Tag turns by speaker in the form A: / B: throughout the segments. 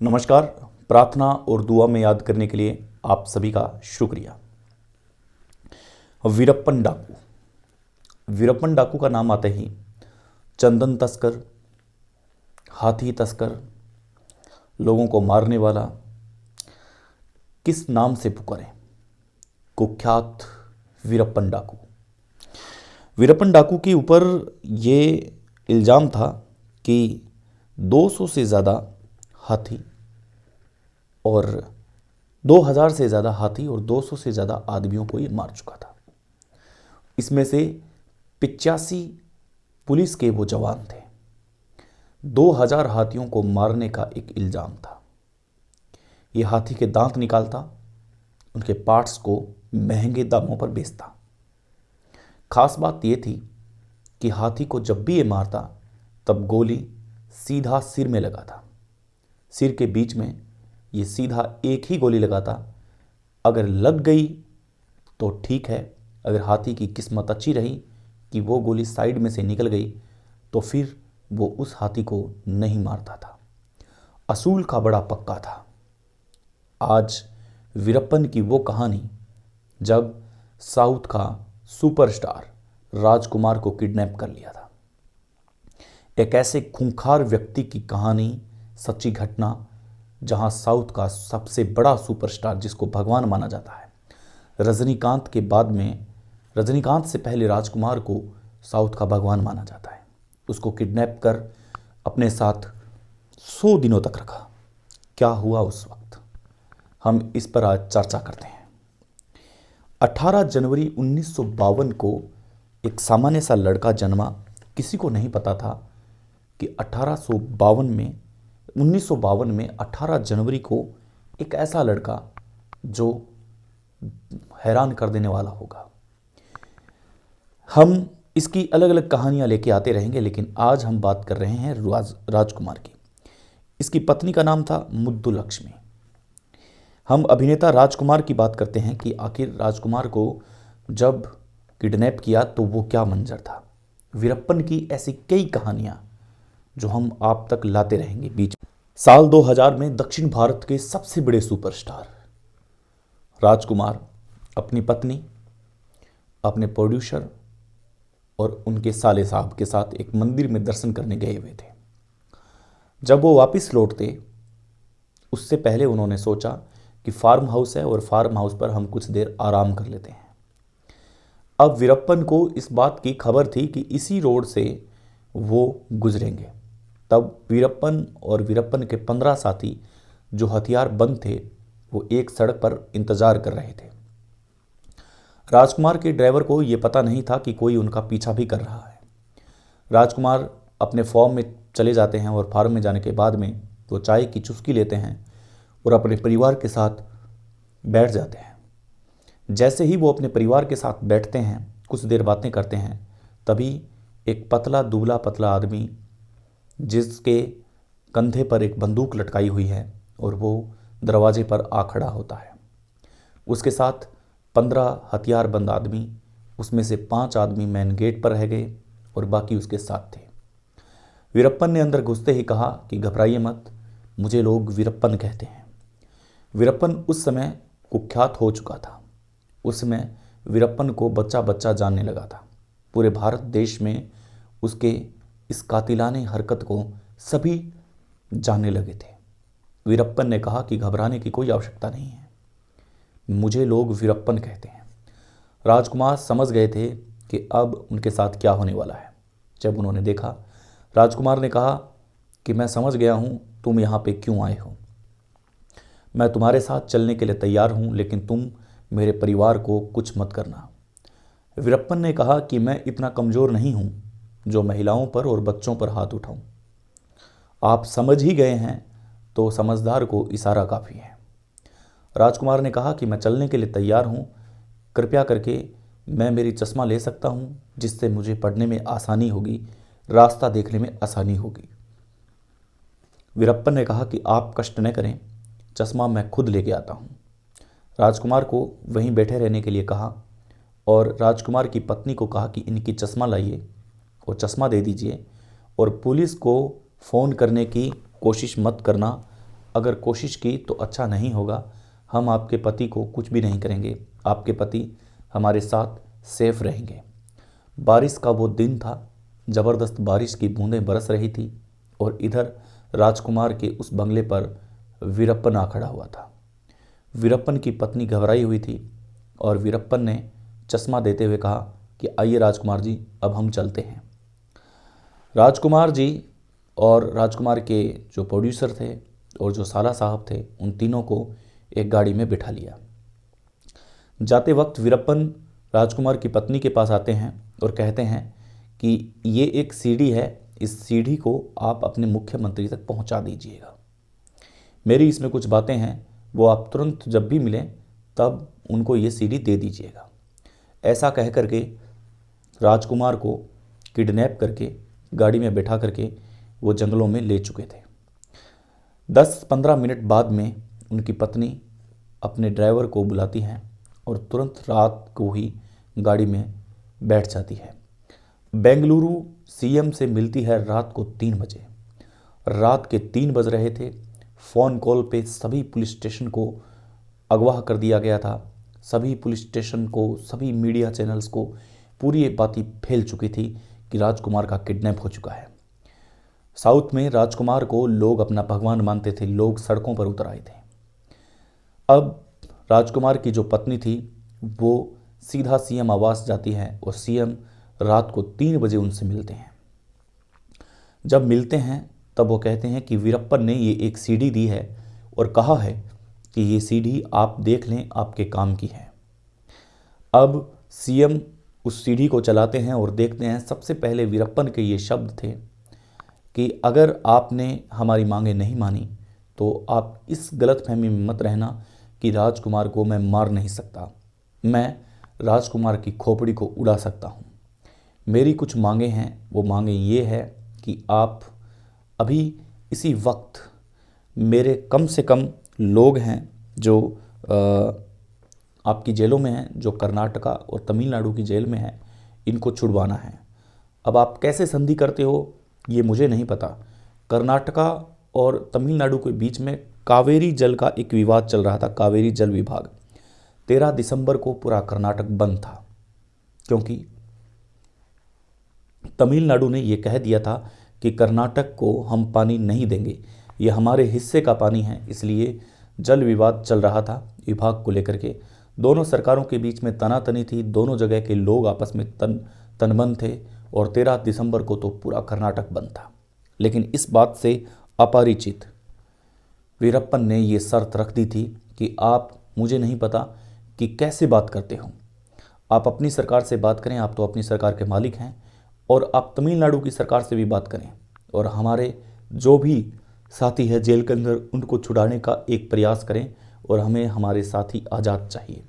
A: नमस्कार। प्रार्थना और दुआ में याद करने के लिए आप सभी का शुक्रिया। वीरप्पन डाकू। वीरप्पन डाकू का नाम आते ही चंदन तस्कर, हाथी तस्कर, लोगों को मारने वाला, किस नाम से पुकारें? कुख्यात वीरप्पन डाकू। वीरप्पन डाकू के ऊपर ये इल्ज़ाम था कि 200 से ज़्यादा हाथी और 2000 से ज़्यादा हाथी और 200 से ज़्यादा आदमियों को ये मार चुका था। इसमें से 85 पुलिस के वो जवान थे। 2000 हाथियों को मारने का एक इल्ज़ाम था। ये हाथी के दांत निकालता, उनके पार्ट्स को महंगे दामों पर बेचता। खास बात ये थी कि हाथी को जब भी ये मारता तब गोली सीधा सिर में लगाता। सिर के बीच में ये सीधा एक ही गोली लगाता। अगर लग गई तो ठीक है, अगर हाथी की किस्मत अच्छी रही कि वो गोली साइड में से निकल गई तो फिर वो उस हाथी को नहीं मारता था। असूल का बड़ा पक्का था। आज वीरप्पन की वो कहानी जब साउथ का सुपरस्टार राजकुमार को किडनैप कर लिया था। एक ऐसे खूंखार व्यक्ति की कहानी, सच्ची घटना, जहां साउथ का सबसे बड़ा सुपरस्टार जिसको भगवान माना जाता है, रजनीकांत के बाद में, रजनीकांत से पहले राजकुमार को साउथ का भगवान माना जाता है, उसको किडनैप कर अपने साथ 100 दिनों तक रखा। क्या हुआ उस वक्त, हम इस पर आज चर्चा करते हैं। 18 जनवरी 1952 को एक सामान्य सा लड़का जन्मा। किसी को नहीं पता था कि 1952 में 18 जनवरी को एक ऐसा लड़का जो हैरान कर देने वाला होगा। हम इसकी अलग अलग कहानियां लेके आते रहेंगे, लेकिन आज हम बात कर रहे हैं राजकुमार की। इसकी पत्नी का नाम था मुद्दुलक्ष्मी। हम अभिनेता राजकुमार की बात करते हैं कि आखिर राजकुमार को जब किडनैप किया तो वो क्या मंजर था। वीरप्पन की ऐसी कई कहानियां जो हम आप तक लाते रहेंगे बीच में। साल 2000 में दक्षिण भारत के सबसे बड़े सुपरस्टार राजकुमार अपनी पत्नी, अपने प्रोड्यूसर और उनके साले साहब के साथ एक मंदिर में दर्शन करने गए हुए थे। जब वो वापस लौटते उससे पहले उन्होंने सोचा कि फार्म हाउस है और फार्म हाउस पर हम कुछ देर आराम कर लेते हैं। अब वीरप्पन को इस बात की खबर थी कि इसी रोड से वो गुजरेंगे। तब वीरप्पन और वीरप्पन के 15 साथी जो हथियार बंद थे वो एक सड़क पर इंतजार कर रहे थे। राजकुमार के ड्राइवर को ये पता नहीं था कि कोई उनका पीछा भी कर रहा है। राजकुमार अपने फॉर्म में चले जाते हैं और फार्म में जाने के बाद में वो चाय की चुस्की लेते हैं और अपने परिवार के साथ बैठ जाते हैं। जैसे ही वो अपने परिवार के साथ बैठते हैं, कुछ देर बातें करते हैं, तभी एक पतला दुबला पतला आदमी जिसके कंधे पर एक बंदूक लटकाई हुई है और वो दरवाजे पर आ खड़ा होता है। उसके साथ 15 हथियारबंद आदमी, उसमें से 5 आदमी मेन गेट पर रह गए और बाकी उसके साथ थे। वीरप्पन ने अंदर घुसते ही कहा कि घबराइए मत, मुझे लोग वीरप्पन कहते हैं। वीरप्पन उस समय कुख्यात हो चुका था। उस समय वीरप्पन को बच्चा बच्चा जानने लगा था। पूरे भारत देश में उसके इस कातिलाने हरकत को सभी जानने लगे थे। वीरप्पन ने कहा कि घबराने की कोई आवश्यकता नहीं है, मुझे लोग वीरप्पन कहते हैं। राजकुमार समझ गए थे कि अब उनके साथ क्या होने वाला है। जब उन्होंने देखा, राजकुमार ने कहा कि मैं समझ गया हूँ तुम यहाँ पे क्यों आए हो। मैं तुम्हारे साथ चलने के लिए तैयार हूँ, लेकिन तुम मेरे परिवार को कुछ मत करना। वीरप्पन ने कहा कि मैं इतना कमज़ोर नहीं हूँ जो महिलाओं पर और बच्चों पर हाथ उठाऊं। आप समझ ही गए हैं तो समझदार को इशारा काफ़ी है। राजकुमार ने कहा कि मैं चलने के लिए तैयार हूँ, कृपया करके मैं मेरी चश्मा ले सकता हूँ जिससे मुझे पढ़ने में आसानी होगी, रास्ता देखने में आसानी होगी। वीरप्पन ने कहा कि आप कष्ट न करें, चश्मा मैं खुद लेके आता हूँ। राजकुमार को वहीं बैठे रहने के लिए कहा और राजकुमार की पत्नी को कहा कि इनकी चश्मा लाइए और चश्मा दे दीजिए और पुलिस को फ़ोन करने की कोशिश मत करना, अगर कोशिश की तो अच्छा नहीं होगा। हम आपके पति को कुछ भी नहीं करेंगे, आपके पति हमारे साथ सेफ रहेंगे। बारिश का वो दिन था, ज़बरदस्त बारिश की बूंदें बरस रही थी और इधर राजकुमार के उस बंगले पर वीरप्पन आ खड़ा हुआ था। वीरप्पन की पत्नी घबराई हुई थी और वीरप्पन ने चश्मा देते हुए कहा कि आइए राजकुमार जी, अब हम चलते हैं। राजकुमार जी और राजकुमार के जो प्रोड्यूसर थे और जो साला साहब थे, उन तीनों को एक गाड़ी में बिठा लिया। जाते वक्त वीरप्पन राजकुमार की पत्नी के पास आते हैं और कहते हैं कि ये एक सीढ़ी है, इस सीढ़ी को आप अपने मुख्यमंत्री तक पहुंचा दीजिएगा। मेरी इसमें कुछ बातें हैं, वो आप तुरंत जब भी मिलें तब उनको ये सीढ़ी दे दीजिएगा। ऐसा कह करके राजकुमार को किडनैप करके गाड़ी में बैठा करके वो जंगलों में ले चुके थे। 10-15 मिनट बाद में उनकी पत्नी अपने ड्राइवर को बुलाती हैं और तुरंत रात को ही गाड़ी में बैठ जाती है। बेंगलुरु सीएम से मिलती है रात को 3 बजे। रात के 3 बज रहे थे। फ़ोन कॉल पे सभी पुलिस स्टेशन को अगवा कर दिया गया था। सभी पुलिस स्टेशन को, सभी मीडिया चैनल्स को पूरी ये बातें फैल चुकी थी कि राजकुमार का किडनैप हो चुका है। साउथ में राजकुमार को लोग अपना भगवान मानते थे, लोग सड़कों पर उतर आए थे। अब राजकुमार की जो पत्नी थी वो सीधा सीएम आवास जाती है और सीएम रात को 3 बजे उनसे मिलते हैं। जब मिलते हैं तब वो कहते हैं कि वीरप्पन ने ये एक सीढ़ी दी है और कहा है कि ये सीढ़ी आप देख लें, आपके काम की है। अब सीएम उस सीढ़ी को चलाते हैं और देखते हैं, सबसे पहले वीरप्पन के ये शब्द थे कि अगर आपने हमारी मांगें नहीं मानी तो आप इस गलतफहमी में मत रहना कि राजकुमार को मैं मार नहीं सकता, मैं राजकुमार की खोपड़ी को उड़ा सकता हूँ। मेरी कुछ मांगें हैं, वो मांगें ये है कि आप अभी इसी वक्त मेरे कम से कम लोग हैं जो आपकी जेलों में हैं, जो कर्नाटका और तमिलनाडु की जेल में हैं, इनको छुड़वाना है। अब आप कैसे संधि करते हो ये मुझे नहीं पता। कर्नाटका और तमिलनाडु के बीच में कावेरी जल का एक विवाद चल रहा था, कावेरी जल विभाग। 13 दिसंबर को पूरा कर्नाटक बंद था क्योंकि तमिलनाडु ने ये कह दिया था कि कर्नाटक को हम पानी नहीं देंगे, ये हमारे हिस्से का पानी है। इसलिए जल विवाद चल रहा था विभाग को लेकर के। दोनों सरकारों के बीच में तनातनी थी, दोनों जगह के लोग आपस में तनबन थे और 13 दिसंबर को तो पूरा कर्नाटक बंद था। लेकिन इस बात से अपरिचित वीरप्पन ने ये शर्त रख दी थी कि आप, मुझे नहीं पता कि कैसे बात करते हो, आप अपनी सरकार से बात करें, आप तो अपनी सरकार के मालिक हैं, और आप तमिलनाडु की सरकार से भी बात करें और हमारे जो भी साथी है जेल के अंदर उनको छुड़ाने का एक प्रयास करें और हमें हमारे साथी आज़ाद चाहिए।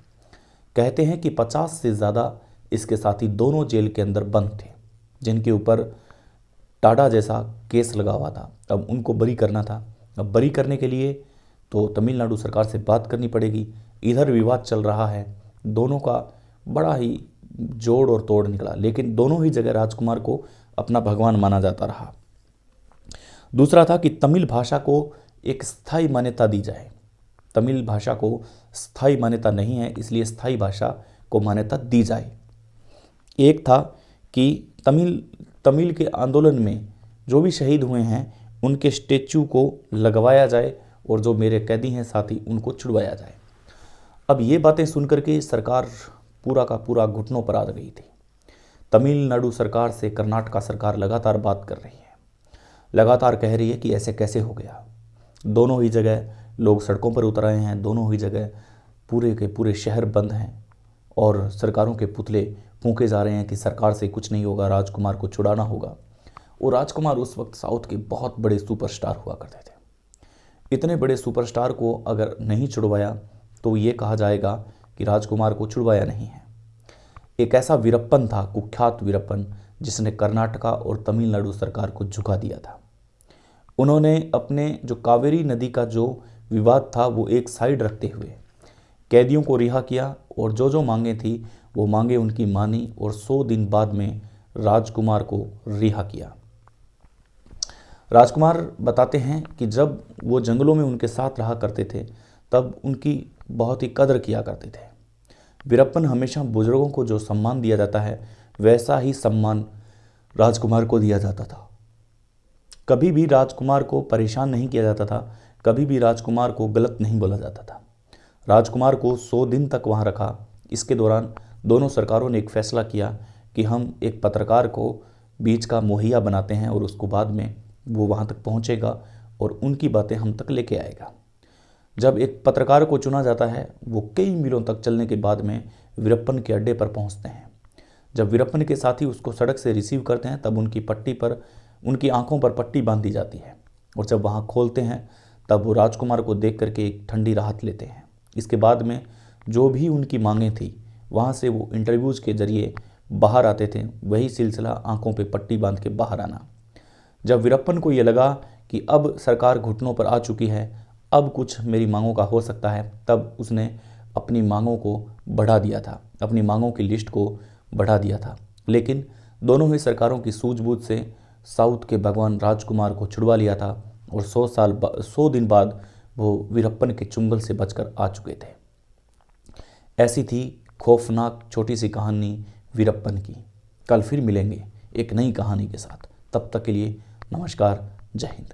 A: कहते हैं कि 50 से ज़्यादा इसके साथी दोनों जेल के अंदर बंद थे जिनके ऊपर टाडा जैसा केस लगा हुआ था। अब उनको बरी करना था। अब बरी करने के लिए तो तमिलनाडु सरकार से बात करनी पड़ेगी। इधर विवाद चल रहा है, दोनों का बड़ा ही जोड़ और तोड़ निकला, लेकिन दोनों ही जगह राजकुमार को अपना भगवान माना जाता रहा। दूसरा था कि तमिल भाषा को एक स्थायी मान्यता दी जाए। तमिल भाषा को स्थायी मान्यता नहीं है, इसलिए स्थायी भाषा को मान्यता दी जाए। एक था कि तमिल के आंदोलन में जो भी शहीद हुए हैं उनके स्टेचू को लगवाया जाए और जो मेरे कैदी हैं साथी उनको छुड़वाया जाए। अब ये बातें सुनकर के सरकार पूरा का पूरा घुटनों पर आ गई थी। तमिलनाडु सरकार से कर्नाटका सरकार लगातार बात कर रही है, लगातार कह रही है कि ऐसे कैसे हो गया। दोनों ही जगह लोग सड़कों पर उतर आए हैं, दोनों ही जगह पूरे के पूरे शहर बंद हैं और सरकारों के पुतले फूंके जा रहे हैं कि सरकार से कुछ नहीं होगा, राजकुमार को छुड़ाना होगा। और राजकुमार उस वक्त साउथ के बहुत बड़े सुपरस्टार हुआ करते थे। इतने बड़े सुपरस्टार को अगर नहीं छुड़वाया तो ये कहा जाएगा कि राजकुमार को छुड़वाया नहीं है। एक ऐसा वीरप्पन था, कुख्यात वीरप्पन, जिसने कर्नाटका और तमिलनाडु सरकार को झुका दिया था। उन्होंने अपने जो कावेरी नदी का जो विवाद था वो एक साइड रखते हुए कैदियों को रिहा किया और जो जो मांगे थी वो मांगे उनकी मानी और 100 दिन बाद में राजकुमार को रिहा किया। राजकुमार बताते हैं कि जब वो जंगलों में उनके साथ रहा करते थे तब उनकी बहुत ही कदर किया करते थे। वीरप्पन हमेशा बुजुर्गों को जो सम्मान दिया जाता है वैसा ही सम्मान राजकुमार को दिया जाता था। कभी भी राजकुमार को परेशान नहीं किया जाता था, कभी भी राजकुमार को गलत नहीं बोला जाता था। राजकुमार को 100 दिन तक वहाँ रखा। इसके दौरान दोनों सरकारों ने एक फैसला किया कि हम एक पत्रकार को बीच का मुहैया बनाते हैं और उसको बाद में वो वहाँ तक पहुँचेगा और उनकी बातें हम तक लेके आएगा। जब एक पत्रकार को चुना जाता है वो कई मीलों तक चलने के बाद में वीरप्पन के अड्डे पर पहुँचते हैं। जब वीरप्पन के साथी उसको सड़क से रिसीव करते हैं तब उनकी आंखों पर पट्टी बांध दी जाती है और जब वहाँ खोलते हैं तब वो राजकुमार को देख करके एक ठंडी राहत लेते हैं। इसके बाद में जो भी उनकी मांगें थी वहाँ से वो इंटरव्यूज़ के ज़रिए बाहर आते थे, वही सिलसिला आंखों पे पट्टी बांध के बाहर आना। जब वीरप्पन को ये लगा कि अब सरकार घुटनों पर आ चुकी है, अब कुछ मेरी मांगों का हो सकता है, तब उसने अपनी मांगों को बढ़ा दिया था, अपनी मांगों की लिस्ट को बढ़ा दिया था। लेकिन दोनों ही सरकारों की सूझबूझ से साउथ के भगवान राजकुमार को छुड़वा लिया था और 100 दिन बाद वो वीरप्पन के चुंगल से बचकर आ चुके थे। ऐसी थी खौफनाक छोटी सी कहानी वीरप्पन की। कल फिर मिलेंगे एक नई कहानी के साथ। तब तक के लिए नमस्कार, जय हिंद।